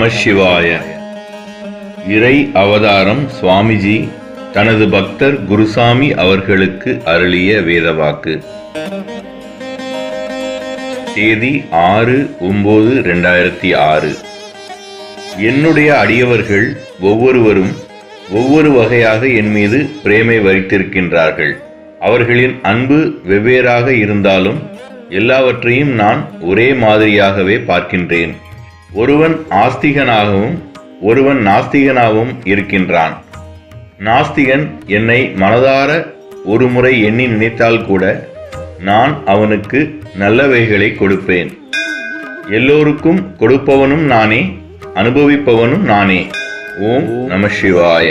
நம சிவாய. இறை அவதாரம் சுவாமிஜி தனது பக்தர் குருசாமி அவர்களுக்கு அருளிய வேதவாக்கு. தேதி 6/9/2006. என்னுடைய அடியவர்கள் ஒவ்வொருவரும் ஒவ்வொரு வகையாக என் மீது பிரேமை வைத்திருக்கின்றார்கள். அவர்களின் அன்பு வெவ்வேறாக இருந்தாலும் எல்லாவற்றையும் நான் ஒரே மாதிரியாகவே பார்க்கின்றேன். ஒருவன் ஆஸ்திகனாகவும் ஒருவன் நாஸ்திகனாகவும் இருக்கின்றான். நாஸ்திகன் என்னை மனதார ஒரு முறை எண்ணி நினைத்தால் கூட நான் அவனுக்கு நல்லவைகளை கொடுப்பேன். எல்லோருக்கும் கொடுப்பவனும் நானே, அனுபவிப்பவனும் நானே. ஓம் நம சிவாய.